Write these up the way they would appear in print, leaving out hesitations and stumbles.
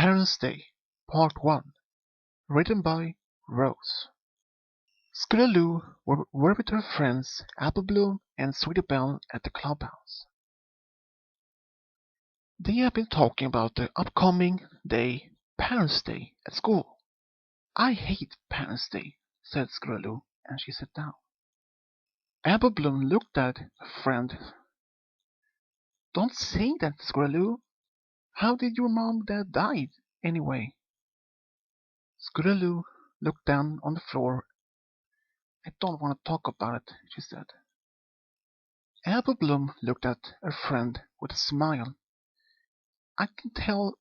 Parents' Day, Part 1, written by Rose. Scootaloo were with her friends Apple Bloom and Sweetie Belle at the clubhouse. They had been talking about the upcoming day, Parents' Day, at school. "I hate Parents' Day," said Scootaloo, and she sat down. Apple Bloom looked at her friend. "Don't say that, Scootaloo. How did your mom and dad die, anyway?" Scootaloo looked down on the floor. "I don't want to talk about it," she said. Apple Bloom looked at her friend with a smile. "I can tell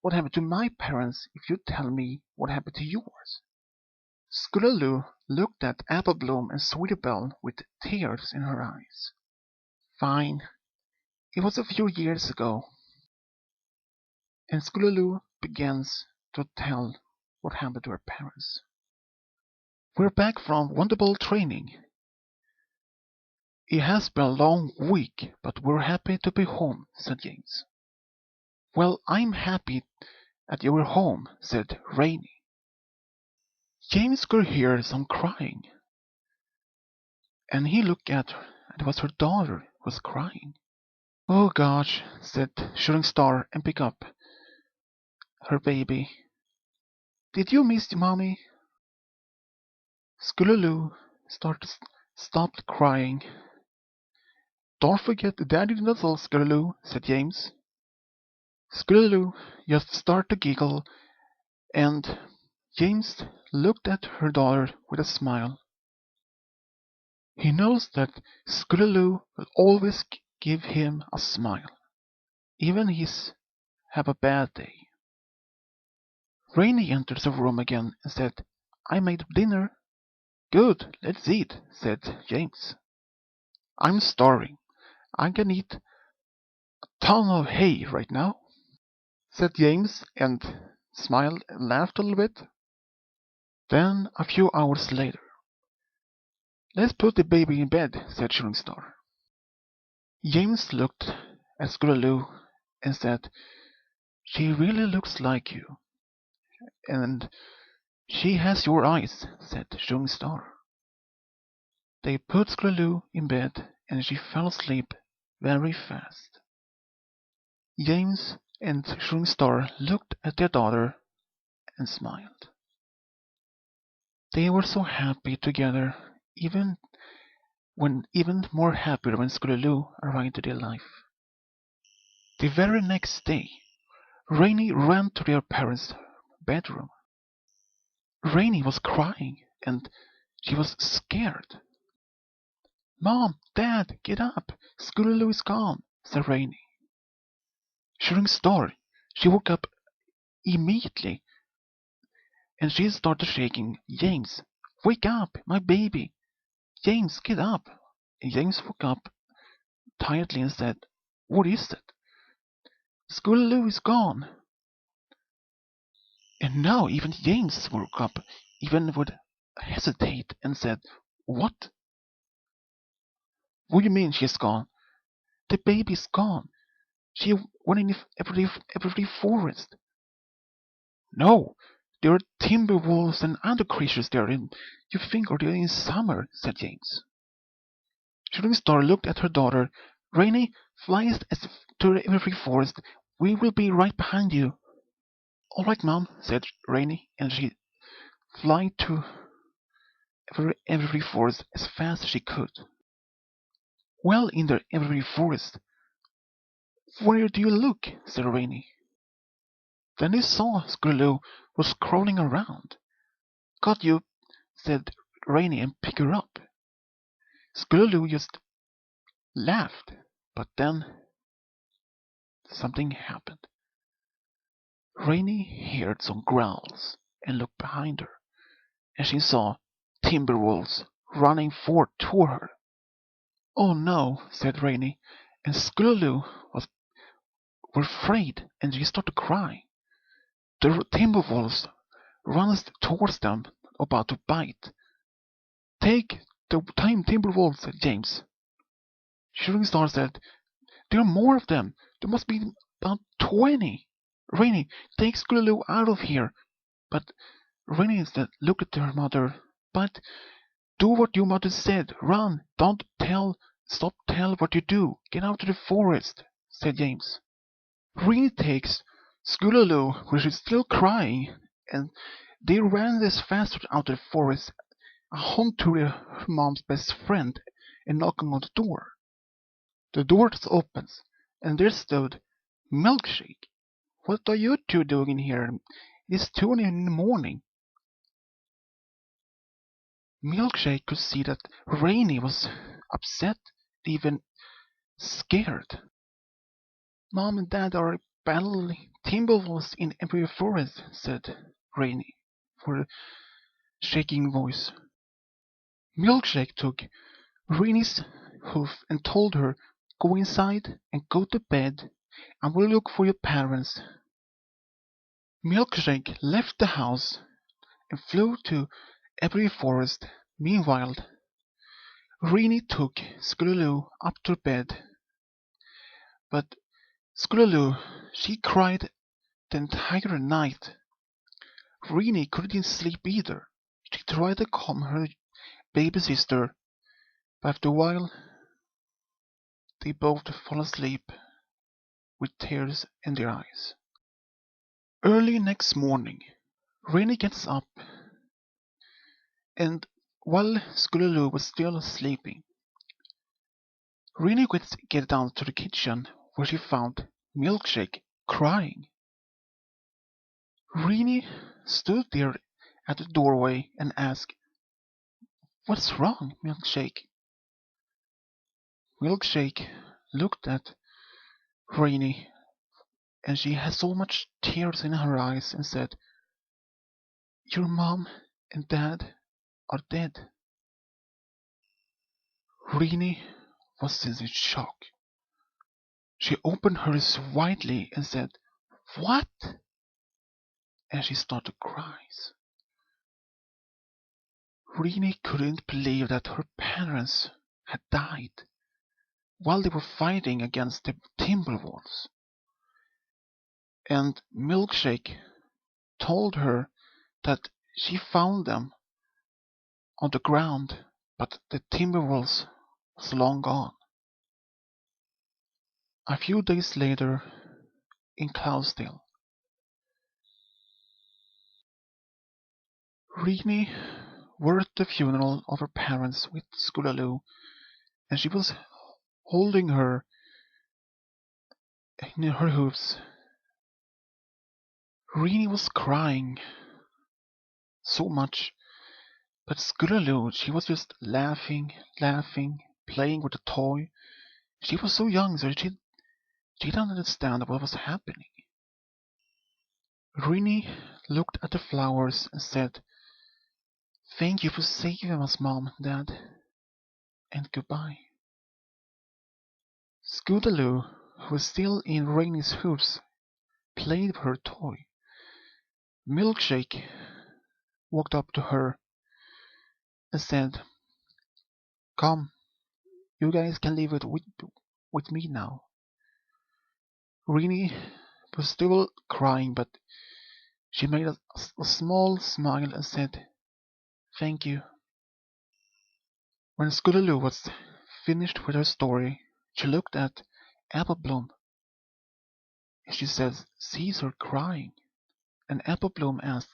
what happened to my parents if you tell me what happened to yours." Scootaloo looked at Apple Bloom and Sweetie Belle with tears in her eyes. "Fine. It was a few years ago." And Scootaloo begins to tell what happened to her parents. "We're back from wonderful training. It has been a long week, but we're happy to be home," said James. "Well, I'm happy that you're home," said Rainy. James could hear some crying, and he looked at her, and it was her daughter who was crying. "Oh gosh," said Shooting Star, and picked up her baby. "Did you miss Mommy?" Scootaloo stopped crying. "Don't forget the Daddy Nuzzle, Scootaloo," said James. Scootaloo just started to giggle, and James looked at her daughter with a smile. He knows that Scootaloo will always give him a smile, even if he's have a bad day. Rainy entered the room again and said, "I made dinner." "Good, let's eat," said James. "I'm starving. I can eat a ton of hay right now," said James, and smiled and laughed a little bit. Then, a few hours later, "Let's put the baby in bed," said Shooting Star. James looked at Scootaloo and said, "She really looks like you." "And she has your eyes," said Shooting Star. They put Scootaloo in bed, and she fell asleep very fast. James and Shooting Star looked at their daughter and smiled. They were so happy together, even more happier when Scootaloo arrived into their life. The very next day, Rainy ran to their parents' bedroom. Rainy was crying, and she was scared. "Mom, Dad, get up! Scootaloo is gone," said Rainy. Shooting Star, she woke up immediately, and she started shaking. "James, wake up, my baby! James, get up!" And James woke up tiredly and said, "What is it?" "Scootaloo is gone." And now even James woke up, even would hesitate, and said, "What? What do you mean she's gone?" "The baby's gone. She went in every forest." "No, there are timber wolves and other creatures there, and you think they're in summer," said James. Shooting Star looked at her daughter. "Rainy, fly to every forest. We will be right behind you." "All right, Mom," said Rainy, and she flew to every forest as fast as she could. "Well, in the every forest, where do you look?" said Rainy. Then they saw Scootaloo was crawling around. "Got you," said Rainy, and picked her up. Scootaloo just laughed, but then something happened. Rainy heard some growls and looked behind her, and she saw timber wolves running forward toward her. "Oh no," said Rainy, and Scootaloo were afraid, and she started to cry. The timber wolves ran towards them, about to bite. "Take the timber wolves," said James. Shooting Star said, "There are more of them. There must be about 20." Rainy, take Scootaloo out of here! But Rainy instead looked at her mother. But do what your mother said. Run! Stop tell what you do. Get out to the forest, said James. Rainy takes Scootaloo, where she's still crying, and they ran as fast out of the forest, home to her mom's best friend, and knocking on the door. The door opens, and there stood Milkshake. What are you two doing in here? It's 2 in the morning. Milkshake could see that Rainy was upset, even scared. Mom and Dad are battling timberwolves in every forest, said Rainy, with a shaking voice. Milkshake took Rainy's hoof and told her, go inside and go to bed, and we'll look for your parents. Milkshake left the house and flew to every forest. Meanwhile, Rainy took Scootaloo up to bed. But Scootaloo, she cried the entire night. Rainy couldn't sleep either. She tried to calm her baby sister, but after a while they both fell asleep with tears in their eyes. Early next morning, Rainy gets up, and while Scootaloo was still sleeping, Rainy get down to the kitchen where she found Milkshake crying. Rainy stood there at the doorway and asked, what's wrong, Milkshake? Milkshake looked at Rainy, and she had so much tears in her eyes and said, your mom and dad are dead. Rainy was in shock. She opened her eyes widely and said, what? And she started to cry. Rainy couldn't believe that her parents had died while they were fighting against the Timberwolves. And Milkshake told her that she found them on the ground, but the Timberwolves was long gone. A few days later, in Cloudsdale, Rainy were at the funeral of her parents with Scootaloo, and she was holding her in her hooves. Rainy was crying so much, but Scootaloo, she was just laughing, playing with a toy. She was so young, so she didn't understand what was happening. Rainy looked at the flowers and said, thank you for saving us, Mom and Dad, and goodbye. Scootaloo, who was still in Rainy's hooves, played with her toy. Milkshake walked up to her and said, come, you guys can leave it with me now. Rainy was still crying, but she made a small smile and said, thank you. When Scootaloo was finished with her story, she looked at Apple Bloom, and she said, sees her crying. And Apple Bloom asked,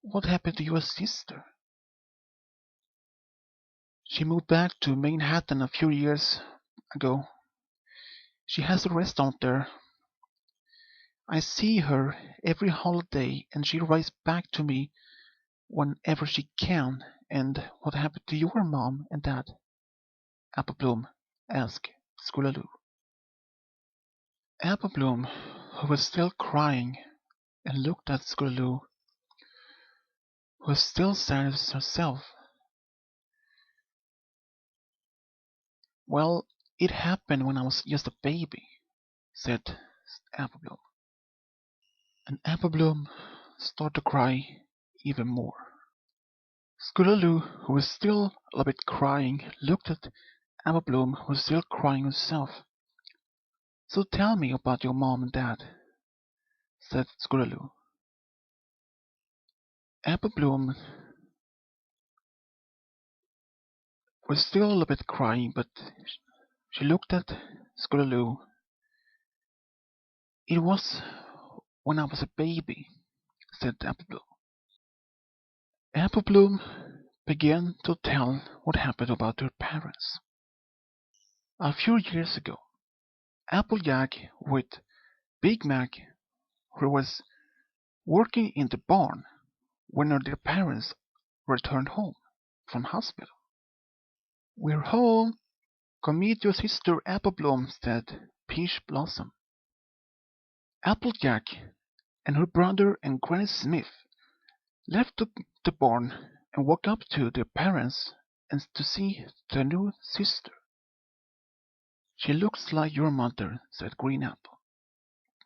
what happened to your sister? She moved back to Manhattan a few years ago. She has a restaurant there. I see her every holiday, and she writes back to me whenever she can. And what happened to your mom and dad? Apple Bloom asked Scootaloo. Apple Bloom, who was still crying, and looked at Scootaloo, who was still sad herself. Well, it happened when I was just a baby, said Apple Bloom. And Apple Bloom started to cry even more. Scootaloo, who was still a little bit crying, looked at Apple Bloom, who was still crying herself. So tell me about your mom and dad. said Scrooge. Apple Bloom was still a bit crying, but she looked at Scrooge. It was when I was a baby, said Apple Bloom. Apple Bloom began to tell what happened about her parents. A few years ago, Applejack with Big Mac, who was working in the barn when their parents returned home from hospital. We're home. Come meet your sister Apple Bloom, said Peach Blossom. Applejack and her brother and Granny Smith left the barn and walked up to their parents and to see their new sister. She looks like your mother, said Green Apple.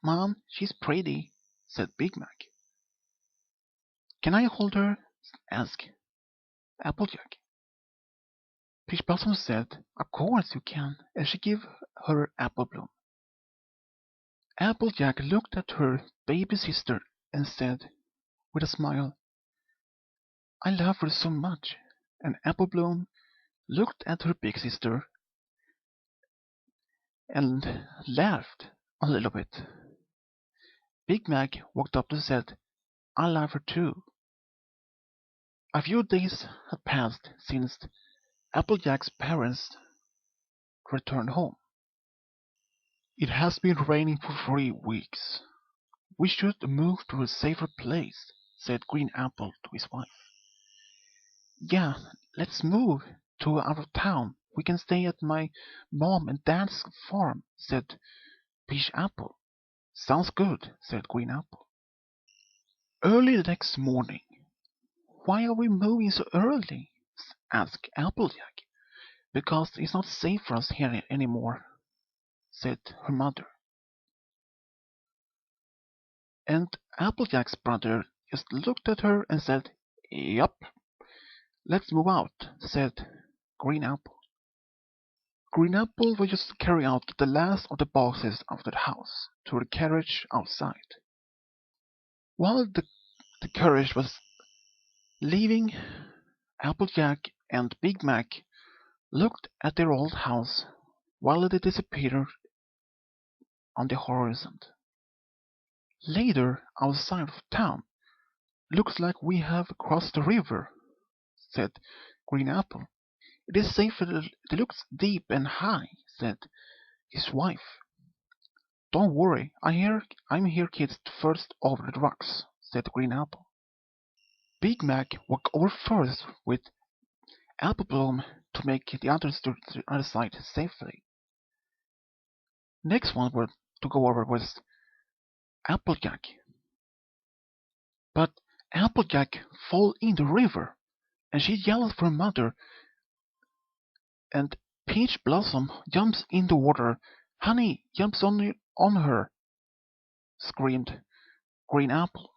Mom, she's pretty, said Big Mac. Can I hold her? asked Applejack. Peach Blossom said, Of course you can, and she gave her Apple Bloom. Applejack looked at her baby sister and said, with a smile, I love her so much. And Apple Bloom looked at her big sister and laughed a little bit. Big Mac walked up and said, I love her too. A few days had passed since Applejack's parents returned home. It has been raining for 3 weeks. We should move to a safer place, said Green Apple to his wife. Yeah, let's move to out of town. We can stay at my mom and dad's farm, said Peach Apple. Sounds good, said Green Apple. Early the next morning. Why are we moving so early? Asked Applejack. Because it's not safe for us here anymore, said her mother. And Applejack's brother just looked at her and said, Yup, let's move out, said Green Apple. Green Apple was just carrying out the last of the boxes out of the house to the carriage outside. While the carriage was leaving, Applejack and Big Mac looked at their old house while they disappeared on the horizon. Later, outside of town, looks like we have crossed the river, said Green Apple. It is safer. It looks deep and high, said his wife. Don't worry, I'm here kids first over the rocks, said Green Apple. Big Mac walked over first with Apple Bloom to make the others to the other side safely. Next one to go over was Applejack. But Applejack fell in the river, and she yelled for her mother, and Peach Blossom jumps in the water. Honey jumps on her, screamed Green Apple.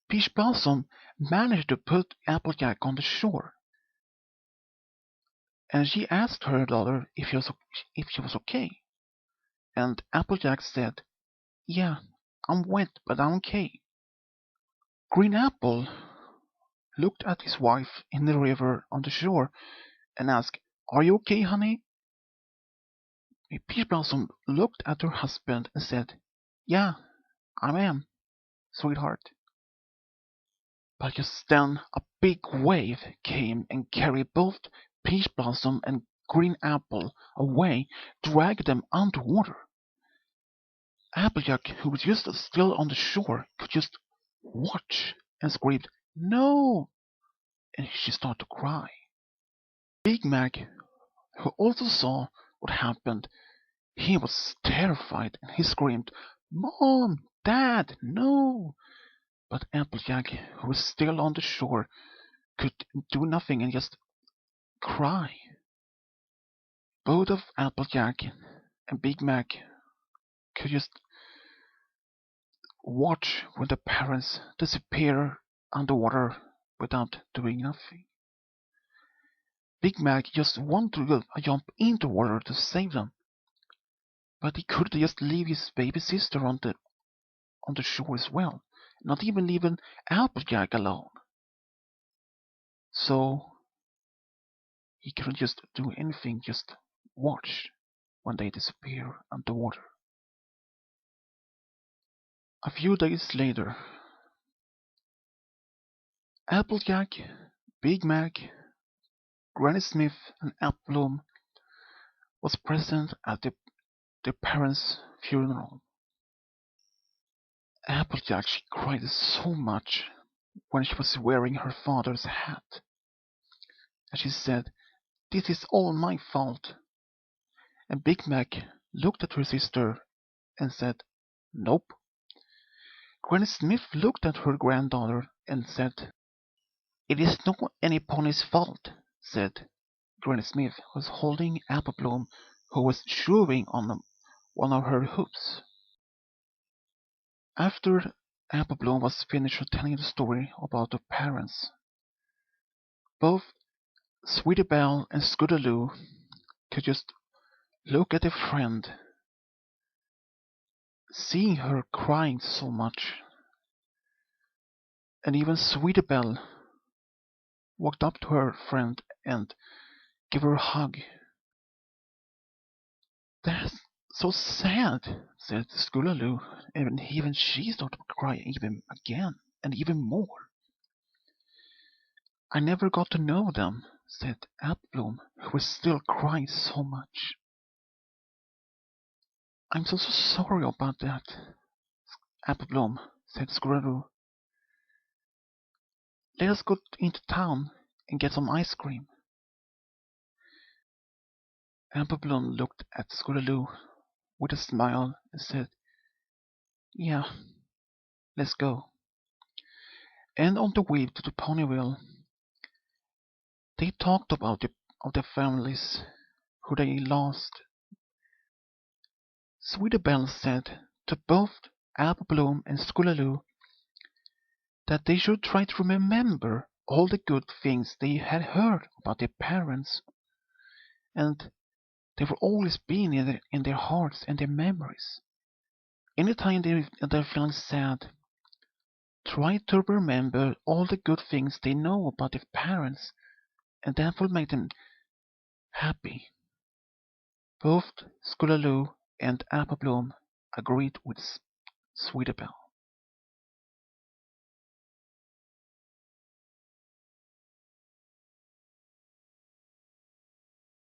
Peach Blossom managed to put Applejack on the shore, and she asked her daughter if she was okay. And Applejack said, Yeah, I'm wet, but I'm okay. Green Apple looked at his wife in the river on the shore and asked, Are you okay, honey? Peach Blossom looked at her husband and said, Yeah, I am, sweetheart. But just then a big wave came and carried both Peach Blossom and Green Apple away, dragged them underwater. Applejack, who was just still on the shore, could just watch and screamed, No! And she started to cry. Big Mac, who also saw what happened, he was terrified and he screamed, Mom! Dad! No! But Applejack, who was still on the shore, could do nothing and just cry. Both of Applejack and Big Mac could just watch when the parents disappear underwater without doing nothing. Big Mac just wanted to jump into water to save them, but he couldn't just leave his baby sister on on the shore as well, not even leaving Applejack alone. So he couldn't just do anything, just watch when they disappear underwater. A few days later, Applejack, Big Mac, Granny Smith, and Applebloom was present at their parents' funeral. Applejack, she cried so much when she was wearing her father's hat, and she said, "This is all my fault." And Big Mac looked at her sister and said, "Nope." Granny Smith looked at her granddaughter and said, "It is not any pony's fault," said Granny Smith, who was holding Applebloom, who was chewing on one of her hoops. After Applebloom was finished telling the story about her parents, both Sweetie Belle and Scootaloo could just look at their friend, seeing her crying so much. And even Sweetie Belle walked up to her friend and gave her a hug. "That's so sad," said Scootaloo, and even she started to cry even again, and even more. "I never got to know them," said Applebloom, who was still crying so much. "I'm so sorry about that, Applebloom," said Scootaloo. "Let us go into town and get some ice cream." Applebloom looked at Scootaloo with a smile and said, "Yeah, let's go." And on the way to the Ponyville, they talked about their families, who they lost. Sweetie Belle said to both Applebloom and Scootaloo that they should try to remember all the good things they had heard about their parents, and they were always being in their hearts and their memories. Anytime they're feeling sad, try to remember all the good things they know about their parents, and that will make them happy. Both Scootaloo and Applebloom agreed with Sweetie Belle.